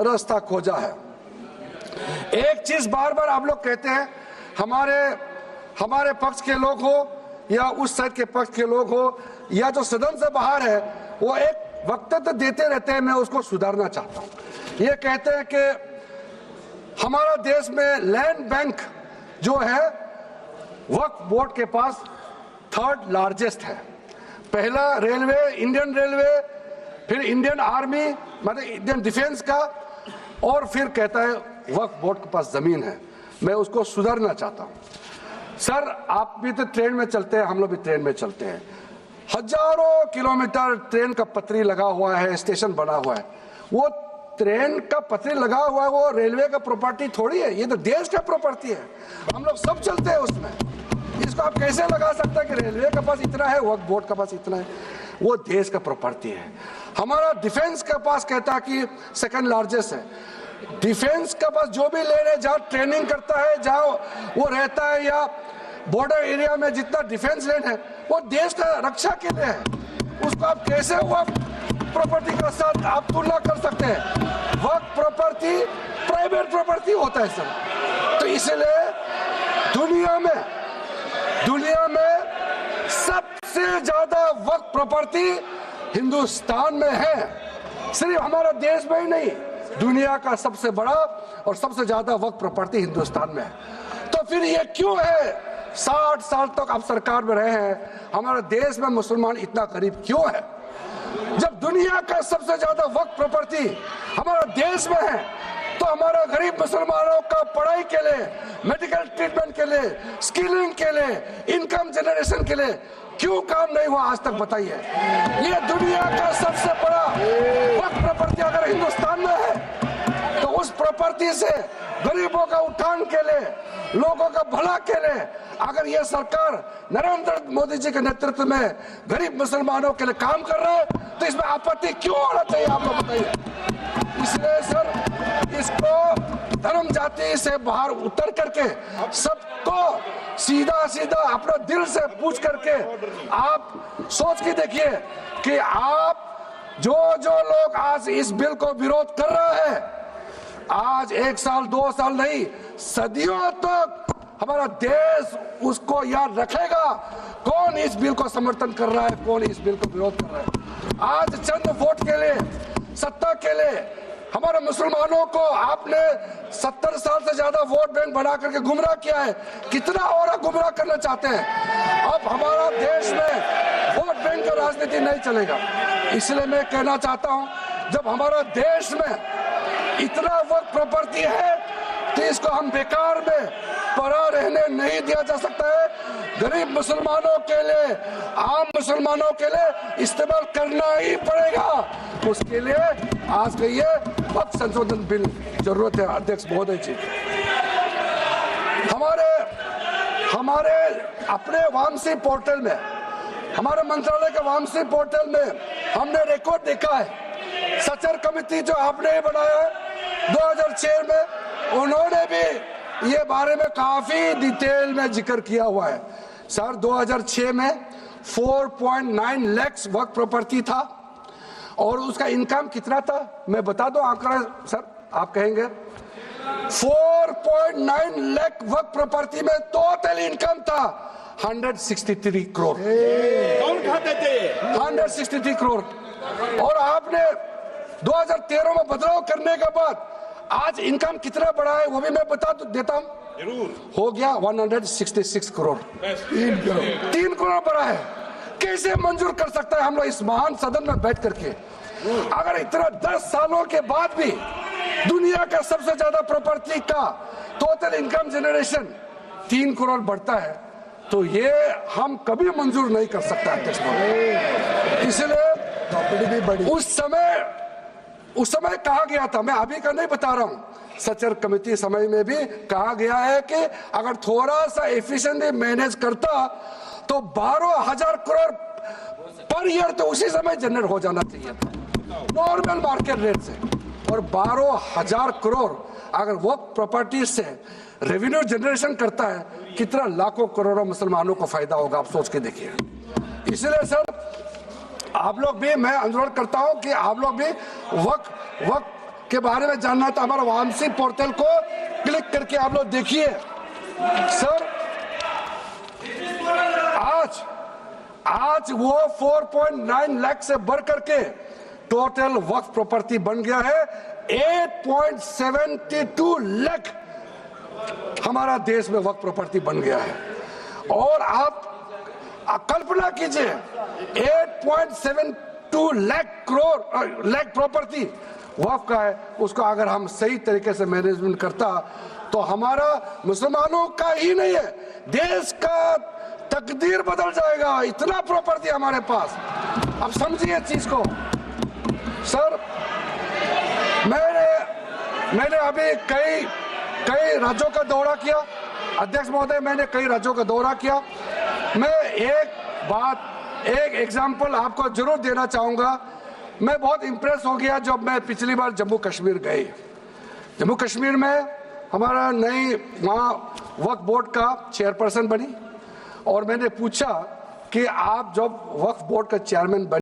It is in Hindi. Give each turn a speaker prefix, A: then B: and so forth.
A: रास्ता खोजा है। एक चीज बार बार आप लोग कहते हैं, हमारे पक्ष के लोग हो या उस साइड के पक्ष के लोग हो या जो सदन से बाहर है, वो एक वक्तव्य देते रहते हैं। मैं उसको सुधारना चाहता हूं। ये कहते हैं कि हमारा देश में लैंड बैंक जो है वक्फ बोर्ड के पास 3rd लार्जेस्ट है। पहला रेलवे, इंडियन रेलवे, फिर इंडियन आर्मी मतलब इंडियन डिफेंस का, और फिर कहता है वक्फ बोर्ड के पास जमीन है। मैं उसको सुधारना चाहता हूं। सर, आप भी तो ट्रेन में चलते हैं, हम लोग भी ट्रेन में चलते हैं। हजारों किलोमीटर ट्रेन का पटरी लगा हुआ है, स्टेशन बना हुआ है। वो ट्रेन का पटरी लगा हुआ है, वो रेलवे का प्रॉपर्टी थोड़ी है, ये तो देश का प्रॉपर्टी है। हम लोग सब चलते हैं उसमें। इसको आप कैसे लगा सकते हैं कि रेलवे के पास इतना है, वक्फ बोर्ड के पास इतना है? वो देश का प्रॉपर्टी है। हमारा डिफेंस के पास कहता है कि 2nd लार्जेस्ट है। डिफेंस के पास जो भी ले रहे, जहाँ ट्रेनिंग करता है, जहाँ वो रहता है, या बॉर्डर एरिया में जितना डिफेंस लैंड है, वो देश का रक्षा के लिए है। उसको आप कैसे वक्फ प्रॉपर्टी के साथ आप तुलना कर सकते हैं? वक्फ प्रॉपर्टी प्राइवेट प्रॉपर्टी होता है सर। तो इसलिए दुनिया में सबसे ज्यादा वक्फ प्रॉपर्टी हिंदुस्तान में है। सिर्फ हमारा देश में ही नहीं, दुनिया का सबसे बड़ा और सबसे ज्यादा वक्फ प्रॉपर्टी हिंदुस्तान में है। तो फिर ये क्यों है 60 साल तक आप सरकार में रहे हैं, हमारे देश में मुसलमान इतना गरीब क्यों है? जब दुनिया का सबसे ज्यादा वक्फ प्रॉपर्टी हमारा देश में है, तो हमारा गरीब मुसलमानों का पढ़ाई के लिए, मेडिकल ट्रीटमेंट के लिए, स्किलिंग के लिए, इनकम जनरेशन के लिए क्यों काम नहीं हुआ आज तक? बताइए। ये दुनिया का सबसे बड़ा वक्फ प्रॉपर्टी अगर हिंदुस्तान में है, तो उस प्रॉपर्टी से गरीबों का उत्थान के लिए, लोगों का भला के लिए अगर ये सरकार नरेंद्र मोदी जी के नेतृत्व में गरीब मुसलमानों के लिए काम कर रहा है, तो इसमें आपत्ति क्यों होना चाहिए? आप लोग बताइए। इसलिए सर, इसको धर्म जाति से बाहर उतर करके सबको सीधा सीधा अपना दिल से पूछ करके आप सोच के देखिए कि आप जो लोग आज इस बिल को विरोध कर रहे हैं, आज 1 साल 2 साल नहीं, सदियों तक हमारा देश उसको याद रखेगा कौन इस बिल को समर्थन कर रहा है, कौन इस बिल को विरोध कर रहा है। आज चंद वोट के लिए, सत्ता के लिए हमारे मुसलमानों को आपने 70 साल से ज्यादा वोट बैंक बना करके गुमराह किया है। कितना और गुमराह करना चाहते हैं? अब हमारा देश में वोट बैंक का राजनीति नहीं चलेगा। इसलिए मैं कहना चाहता हूं, जब हमारा देश में इतना वक्फ प्रॉपर्टी है, तो इसको हम बेकार में पड़ा रहने नहीं दिया जा सकता है। गरीब मुसलमानों के लिए, आम मुसलमानों के लिए इस्तेमाल करना ही पड़ेगा। उसके लिए आज के ये वक्फ संशोधन बिल जरूरत है। अध्यक्ष महोदय जी, हमारे अपने वामसी पोर्टल में, हमारे मंत्रालय के वामसी पोर्टल में हमने रिकॉर्ड देखा है। सचर कमेटी जो आपने बनाया है 2006 में, उन्होंने भी ये बारे में काफी डिटेल में जिक्र किया हुआ है। सर, 2006 में 4.9 लाख वक्फ प्रॉपर्टी था और उसका इनकम कितना था? मैं बता दूं आंकड़ा सर, आप कहेंगे 4.9 लाख वक्फ प्रॉपर्टी में टोटल इनकम था 163 करोड़।
B: कौन खाते थे?
A: 163 करोड़। और आपने 2013 में बदलाव करने के बाद आज इनकम कितना बढ़ा है वो भी मैं बता देता हूं। हो गया 166 करोड़। 3 करोड़ बढ़ा है। कैसे मंजूर कर सकता है हम लोग इस महान सदन में बैठ करके? अगर इतना 10 सालों के बाद भी दुनिया का सबसे ज्यादा प्रॉपर्टी का टोटल इनकम जनरेशन 3 करोड़ बढ़ता है, तो ये हम कभी मंजूर नहीं कर सकता अध्यक्ष। इसलिए उस समय कहा गया था, मैं अभी का नहीं बता रहा हूं, सचर कमेटी समय में भी कहा गया है कि अगर थोड़ा सा एफिशिएंटली मैनेज करता तो 12,000 करोड़ पर ईयर तो उसी समय जनरेट हो जाना चाहिए था नॉर्मल मार्केट रेट से। और 12,000 करोड़ अगर वो प्रॉपर्टी से रेवेन्यू जनरेशन करता है, कितना लाखों करोड़ों मुसलमानों को फायदा होगा, आप सोच के देखिए। इसलिए सर, आप लोग भी, मैं अनुरोध करता हूं कि आप लोग भी के बारे में जानना है तो हमारा वामसी पोर्टल को क्लिक करके आप लोग देखिए। सर आज वो 4.9 लाख से बढ़ करके टोटल वक्फ प्रॉपर्टी बन गया है 8.72 लाख। हमारा देश में वक्फ प्रॉपर्टी बन गया है। और आप कल्पना कीजिए 8.72 लाख प्रॉपर्टी वक्फ का है, उसको अगर हम सही तरीके से मैनेजमेंट करता तो हमारा मुसलमानों का ही नहीं है, देश का तकदीर बदल जाएगा। इतना प्रॉपर्टी हमारे पास। अब समझिए चीज को। सर मैंने अभी कई राज्यों का दौरा किया। अध्यक्ष महोदय, मैंने कई राज्यों का दौरा किया। मैं एक एग्जांपल आपको जरूर देना चाहूंगा। मैं बहुत इंप्रेस हो गया जब मैं पिछली बार जम्मू कश्मीर गई। जम्मू कश्मीर में हमारा नई वहाँ वक्फ बोर्ड का चेयरपर्सन बनी और मैंने पूछा कि आप जब वक्फ बोर्ड का चेयरमैन बने